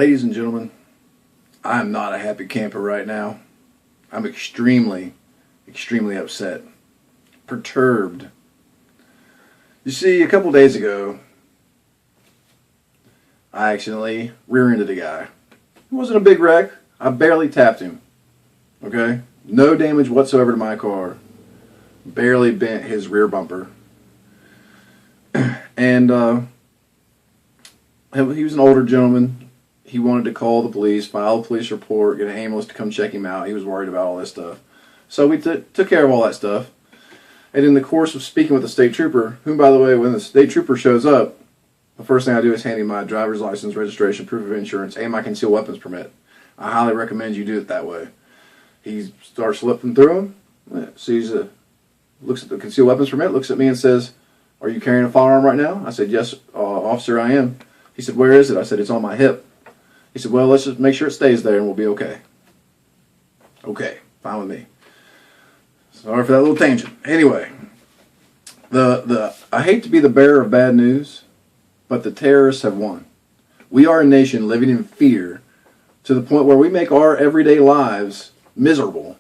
Ladies and gentlemen, I am not a happy camper right now. I'm extremely upset, perturbed. You see, a couple days ago, I accidentally rear-ended a guy. It wasn't a big wreck. I barely tapped him. Okay? No damage whatsoever to my car. Barely bent his rear bumper. And he was an older gentleman. He wanted to call the police, file a police report, get an ambulance to come check him out. He was worried about all this stuff. So we took care of all that stuff. And in the course of speaking with the state trooper, whom, by the way, when the state trooper shows up, the first thing I do is hand him my driver's license, registration, proof of insurance, and my concealed weapons permit. I highly recommend you do it that way. He starts looking through them, looks at the concealed weapons permit, looks at me and says, "Are you carrying a firearm right now?" I said, "Yes, officer, I am." He said, "Where is it?" I said, "It's on my hip." He said, "Well, let's just make sure it stays there and we'll be okay." Okay, fine with me. Sorry for that little tangent. Anyway, I hate to be the bearer of bad news, but the terrorists have won. We are a nation living in fear to the point where we make our everyday lives miserable.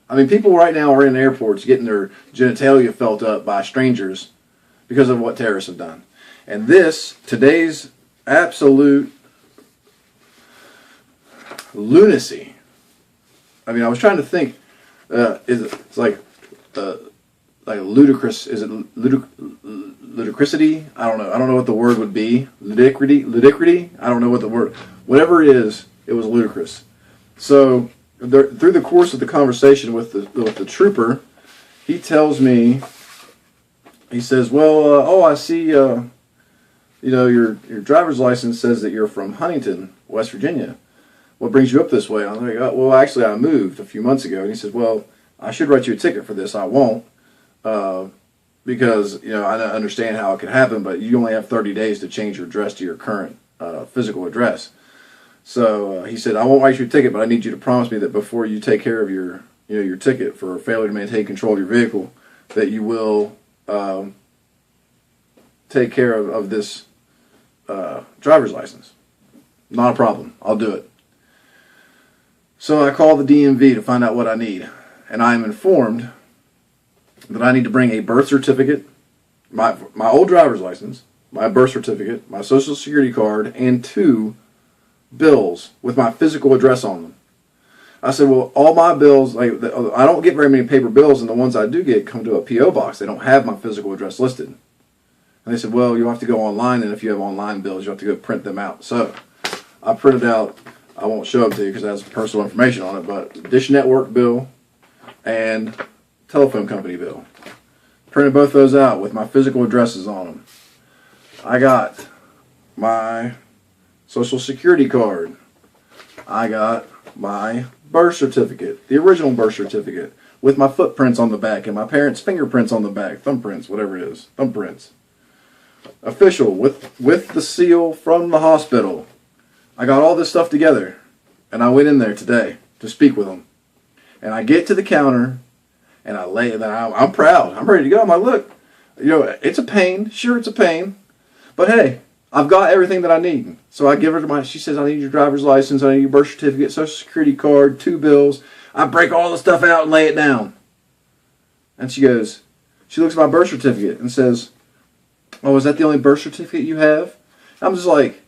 I mean, people right now are in airports getting their genitalia felt up by strangers because of what terrorists have done. And today's absolute lunacy. I mean, I was trying to think. It's like ludicrous. Is it ludicrosity? I don't know. I don't know what the word would be. Ludicrity. I don't know what the word. Whatever it is, it was ludicrous. So through the course of the conversation with the trooper, he tells me. He says, "Well, I see. Your driver's license says that you're from Huntington, West Virginia. What brings you up this way?" I'm like, "Well, actually, I moved a few months ago." And he says, "Well, I should write you a ticket for this. I won't, because I understand how it can happen, but you only have 30 days to change your address to your current physical address." So he said, "I won't write you a ticket, but I need you to promise me that before you take care of your ticket for failure to maintain control of your vehicle, that you will take care of this driver's license." "Not a problem. I'll do it." So I call the DMV to find out what I need, and I am informed that I need to bring a birth certificate, my old driver's license, my birth certificate, my social security card, and 2 bills with my physical address on them. I said, "Well, all my bills, I don't get very many paper bills, and the ones I do get come to a P.O. box. They don't have my physical address listed." And they said, "Well, you'll have to go online, and if you have online bills, you'll have to go print them out." So I printed out, I won't show them to you because it has personal information on it, but Dish Network bill and telephone company bill. Printed both those out with my physical addresses on them. I got my social security card. I got my birth certificate, the original birth certificate, with my footprints on the back and my parents' fingerprints on the back, thumbprints, whatever it is, thumbprints. Official, with the seal from the hospital. I got all this stuff together, and I went in there today to speak with them. And I get to the counter, and I'm proud. I'm ready to go. I'm like, "Look, it's a pain. Sure, it's a pain. But hey, I've got everything that I need." So I give her she says, "I need your driver's license, I need your birth certificate, social security card, 2 bills. I break all the stuff out and lay it down. And she looks at my birth certificate and says, "Oh, is that the only birth certificate you have?" I'm just like,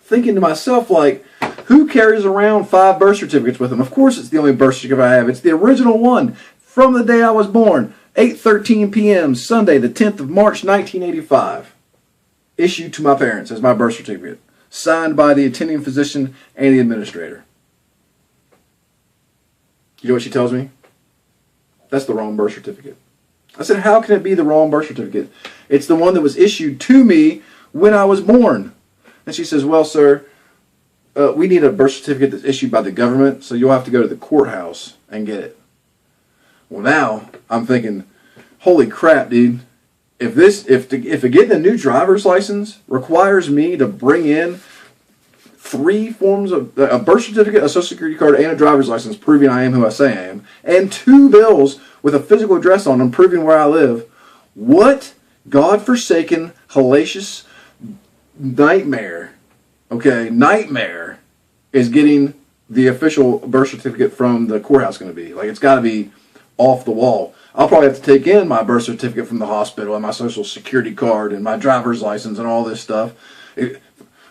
thinking to myself, like, who carries around 5 birth certificates with them? Of course it's the only birth certificate I have. It's the original one from the day I was born, 8:13 p.m., Sunday, the 10th of March, 1985. Issued to my parents as my birth certificate. Signed by the attending physician and the administrator. You know what she tells me? That's the wrong birth certificate. I said, "How can it be the wrong birth certificate? It's the one that was issued to me when I was born." And she says, "Well, sir, we need a birth certificate that's issued by the government, so you'll have to go to the courthouse and get it." Well, now I'm thinking, holy crap, dude. If getting a new driver's license requires me to bring in 3 forms of a birth certificate, a social security card, and a driver's license proving I am who I say I am, and 2 bills with a physical address on them proving where I live, what godforsaken, hellacious nightmare okay, nightmare is getting the official birth certificate from the courthouse going to be. Like, it's got to be off the wall. I'll probably have to take in my birth certificate from the hospital and my social security card and my driver's license and all this stuff. I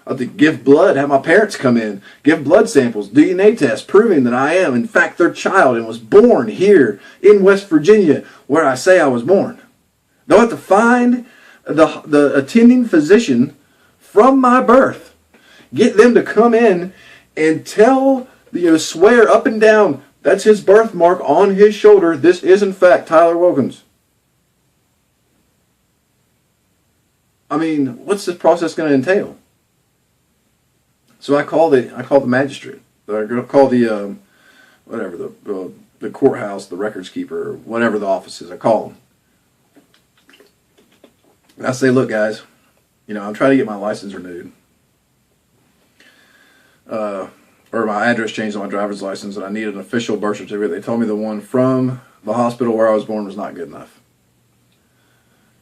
have to give blood, have my parents come in, give blood samples, DNA tests, proving that I am, in fact, their child and was born here in West Virginia where I say I was born. They'll have to find the attending physician from my birth, get them to come in and tell, swear up and down, that's his birthmark on his shoulder. This is, in fact, Tyler Wilkins. I mean, what's this process going to entail? So I call the magistrate. I call the the courthouse, the records keeper, whatever the office is. I call them. And I say, look, guys, I'm trying to get my license renewed, or my address changed on my driver's license, and I need an official birth certificate. They told me the one from the hospital where I was born was not good enough.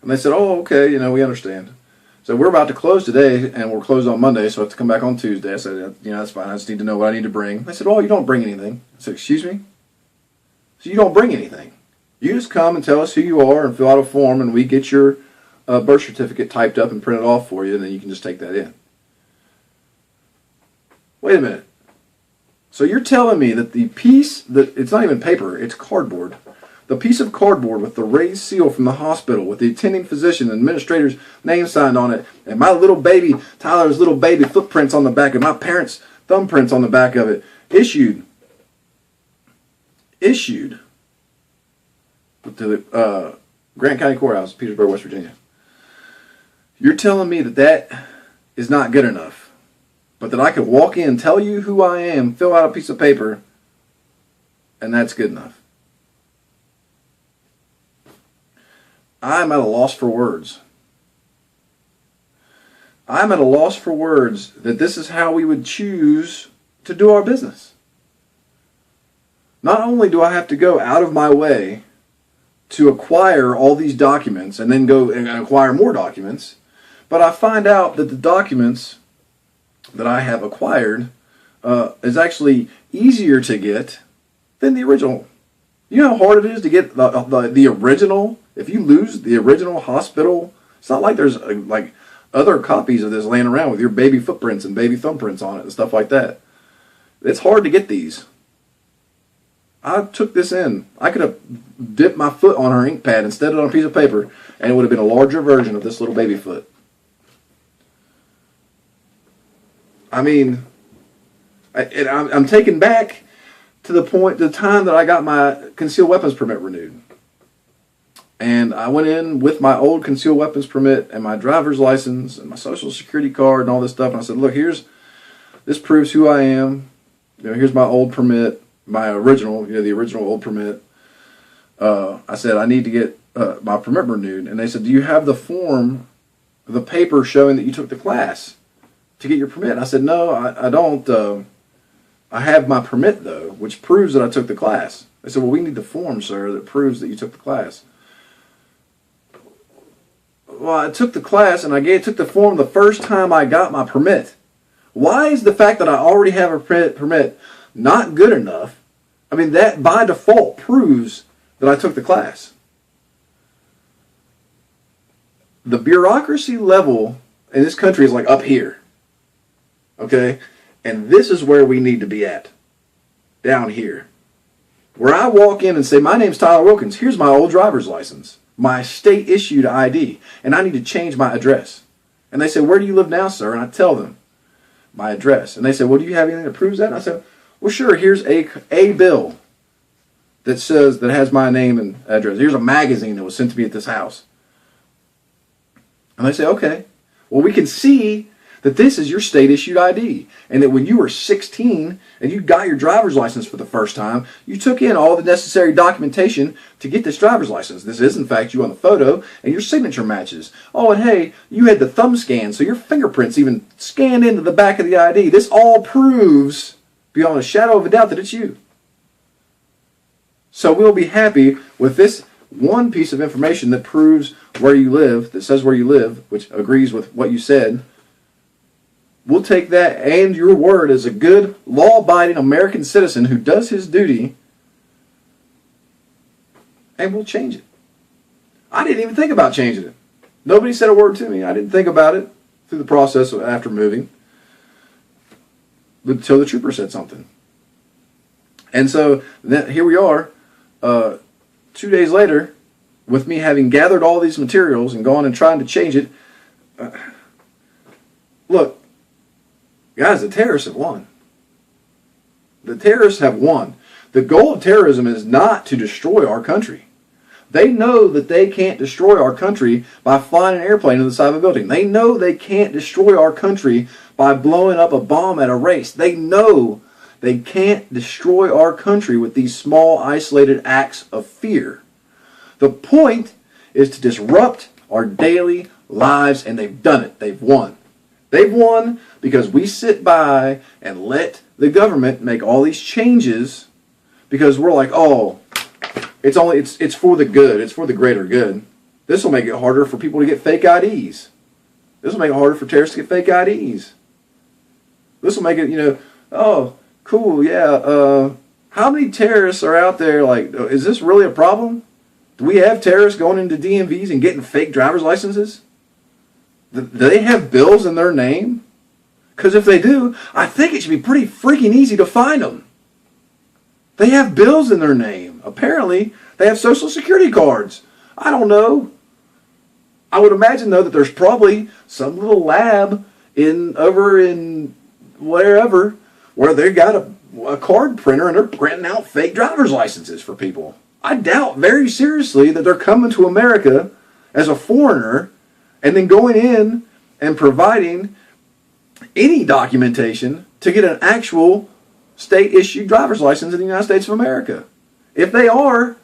And they said, oh, okay, we understand. So we're about to close today, and we're closed on Monday, so I have to come back on Tuesday. I said, that's fine. I just need to know what I need to bring. They said, oh, you don't bring anything. I said, excuse me? So you don't bring anything. You just come and tell us who you are and fill out a form, and we get your birth certificate typed up and printed off for you, and then you can just take that in. Wait a minute. So you're telling me that the piece, it's not even paper, it's cardboard. The piece of cardboard with the raised seal from the hospital with the attending physician and administrator's name signed on it, and my little baby, Tyler's little baby footprints on the back, and my parents' thumbprints on the back of it, issued with the Grant County Courthouse, Petersburg, West Virginia. You're telling me that is not good enough, but that I could walk in, tell you who I am, fill out a piece of paper, and that's good enough. I'm at a loss for words. I'm at a loss for words that this is how we would choose to do our business. Not only do I have to go out of my way to acquire all these documents and then go and acquire more documents, but I find out that the documents that I have acquired is actually easier to get than the original. You know how hard it is to get the original? If you lose the original hospital, it's not like there's like other copies of this laying around with your baby footprints and baby thumbprints on it and stuff like that. It's hard to get these. I took this in. I could have dipped my foot on her ink pad instead of on a piece of paper, and it would have been a larger version of this little baby foot. I mean, I'm taken back to the time that I got my concealed weapons permit renewed. And I went in with my old concealed weapons permit and my driver's license and my social security card and all this stuff. And I said, look, this proves who I am. Here's my old permit, my original, the original old permit. I said, I need to get my permit renewed. And they said, do you have the form, the paper showing that you took the class to get your permit? And I said, no, I don't. I have my permit, though, which proves that I took the class. They said, well, we need the form, sir, that proves that you took the class. Well, I took the class and I took the form the first time I got my permit. Why is the fact that I already have a permit not good enough? I mean, that by default proves that I took the class. The bureaucracy level in this country is like up here. Okay? And this is where we need to be at. Down here. Where I walk in and say, my name's Tyler Wilkins. Here's my old driver's license. My state-issued ID. And I need to change my address. And they say, where do you live now, sir? And I tell them my address. And they say, well, do you have anything that proves that? And I said, well, sure. Here's a bill that says, that has my name and address. Here's a magazine that was sent to me at this house. And they say, okay. Well, we can see that this is your state-issued ID, and that when you were 16 and you got your driver's license for the first time, you took in all the necessary documentation to get this driver's license. This is, in fact, you on the photo, and your signature matches. Oh, and hey, you had the thumb scan, so your fingerprints even scanned into the back of the ID. This all proves, beyond a shadow of a doubt, that it's you. So we'll be happy with this one piece of information that proves where you live, that says where you live, which agrees with what you said. we'll take that and your word as a good, law-abiding American citizen who does his duty, and we'll change it. I didn't even think about changing it. Nobody said a word to me. I didn't think about it through the process after moving until the trooper said something. And so then here we are, 2 days later, with me having gathered all these materials and gone and trying to change it. Look, guys, the terrorists have won. The terrorists have won. The goal of terrorism is not to destroy our country. They know that they can't destroy our country by flying an airplane into the side of a building. They know they can't destroy our country by blowing up a bomb at a race. They know they can't destroy our country with these small, isolated acts of fear. The point is to disrupt our daily lives, and they've done it. They've won. They've won because we sit by and let the government make all these changes because we're like, oh, it's for the good. It's for the greater good. This will make it harder for people to get fake IDs. This will make it harder for terrorists to get fake IDs. This will make it, oh, cool, yeah. How many terrorists are out there? Like, is this really a problem? Do we have terrorists going into DMVs and getting fake driver's licenses? Do they have bills in their name? Because if they do, I think it should be pretty freaking easy to find them. They have bills in their name. Apparently, they have Social Security cards. I don't know. I would imagine, though, that there's probably some little lab over in wherever where they got a card printer and they're printing out fake driver's licenses for people. I doubt very seriously that they're coming to America as a foreigner and then going in and providing any documentation to get an actual state-issued driver's license in the United States of America. If they are,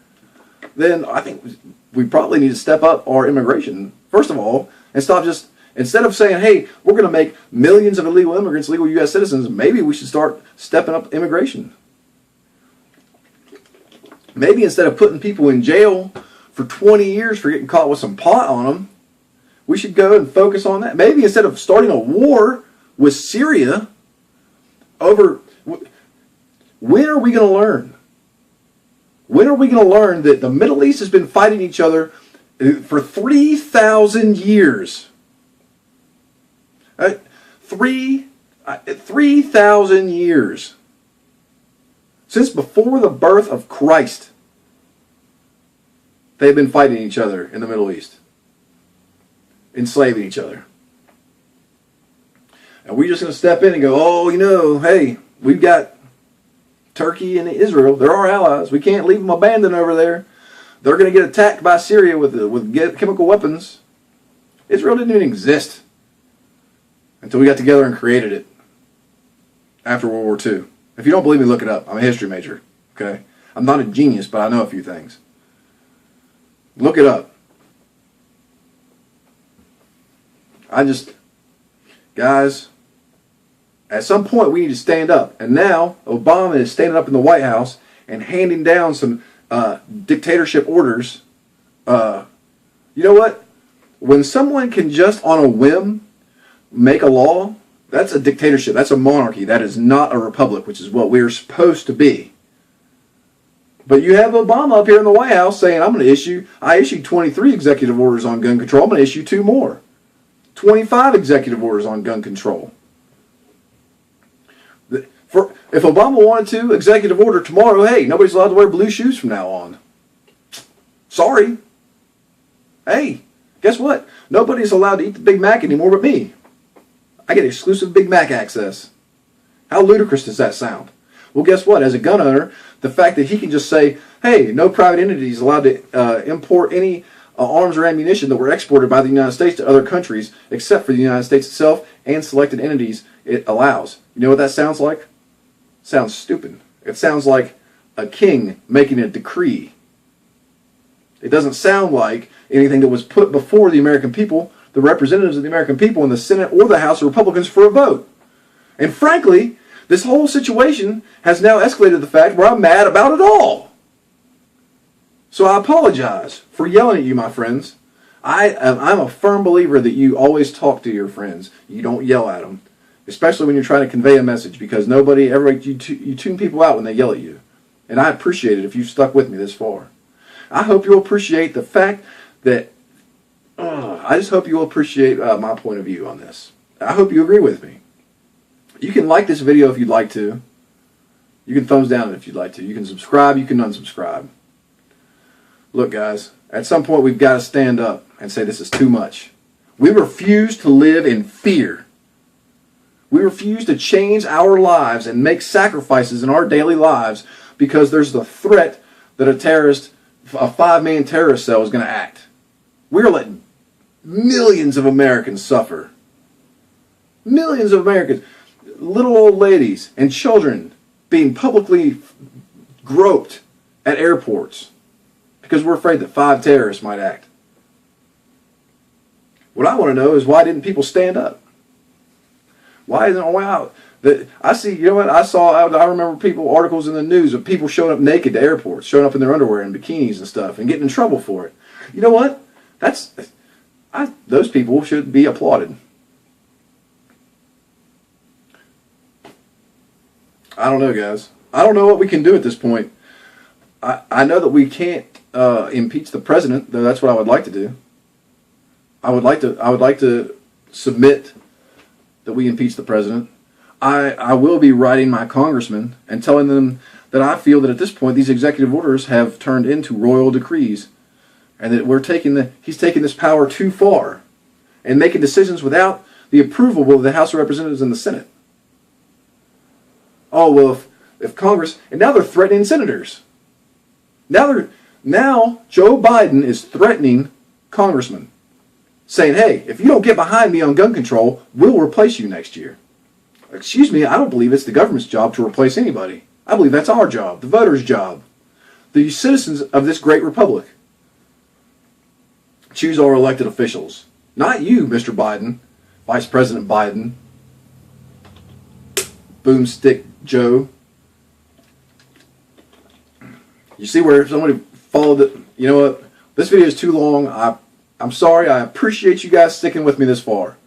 then I think we probably need to step up our immigration, first of all, and stop just, instead of saying, hey, we're going to make millions of illegal immigrants legal U.S. citizens, maybe we should start stepping up immigration. Maybe instead of putting people in jail for 20 years for getting caught with some pot on them, we should go and focus on that. Maybe instead of starting a war with Syria over... When are we going to learn? When are we going to learn that the Middle East has been fighting each other for 3,000 years? 3,000 years. Since before the birth of Christ, they've been fighting each other in the Middle East. Enslaving each other. And we're just going to step in and go, oh, hey, we've got Turkey and Israel. They're our allies. We can't leave them abandoned over there. They're going to get attacked by Syria with chemical weapons. Israel didn't even exist until we got together and created it after World War II. If you don't believe me, look it up. I'm a history major. Okay? I'm not a genius, but I know a few things. Look it up. Guys, at some point we need to stand up. And now Obama is standing up in the White House and handing down some dictatorship orders. You know what? When someone can just on a whim make a law, that's a dictatorship. That's a monarchy. That is not a republic, which is what we're supposed to be. But you have Obama up here in the White House saying, I issued 23 executive orders on gun control. I'm going to issue 2 more. 25 executive orders on gun control. If Obama wanted to executive order tomorrow, hey, nobody's allowed to wear blue shoes from now on. Sorry. Hey, guess what? Nobody's allowed to eat the Big Mac anymore but me. I get exclusive Big Mac access. How ludicrous does that sound? Well, guess what? As a gun owner, the fact that he can just say, hey, no private entity is allowed to import any arms or ammunition that were exported by the United States to other countries except for the United States itself and selected entities it allows. You know what that sounds like? It sounds stupid. It sounds like a king making a decree. It doesn't sound like anything that was put before the American people, the representatives of the American people in the Senate or the House of Republicans for a vote. And frankly, this whole situation has now escalated to the fact where I'm mad about it all. So I apologize for yelling at you, my friends. I'm a firm believer that you always talk to your friends. You don't yell at them. especially when you're trying to convey a message, because you tune people out when they yell at you. And I appreciate it if you've stuck with me this far. I hope you'll appreciate the fact that, I just hope you'll appreciate my point of view on this. I hope you agree with me. You can like this video if you'd like to. You can thumbs down it if you'd like to. You can subscribe, you can unsubscribe. Look, guys, at some point we've got to stand up and say this is too much. We refuse to live in fear. We refuse to change our lives and make sacrifices in our daily lives because there's the threat that a 5-man terrorist cell is going to act. We're letting millions of Americans suffer. Millions of Americans, little old ladies and children being publicly groped at airports because we're afraid that 5 terrorists might act. What I want to know is, why didn't people stand up? Why isn't I see, you know what, I remember articles in the news of people showing up naked to airports, showing up in their underwear and bikinis and stuff and getting in trouble for it. You know what? Those people should be applauded. I don't know, guys. I don't know what we can do at this point. I know that we can't impeach the president, though that's what I would like to do. I would like to submit that we impeach the president. I will be writing my congressman and telling them that I feel that at this point these executive orders have turned into royal decrees, and that he's taking this power too far and making decisions without the approval of the House of Representatives and the Senate. Oh, well, if Congress, and now they're threatening senators. Now Joe Biden is threatening congressmen, saying, hey, if you don't get behind me on gun control, we'll replace you next year. Excuse me, I don't believe it's the government's job to replace anybody. I believe that's our job, the voters' job, the citizens of this great republic. Choose our elected officials. Not you, Mr. Biden, Vice President Biden, Boomstick Joe. You see where somebody followed it? You know what? This video is too long. I'm sorry. I appreciate you guys sticking with me this far.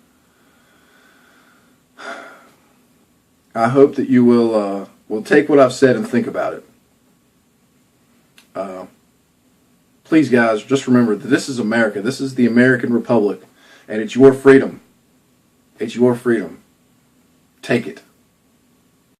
I hope that you will take what I've said and think about it. Please, guys, just remember that this is America. This is the American Republic, and it's your freedom. It's your freedom. Take it.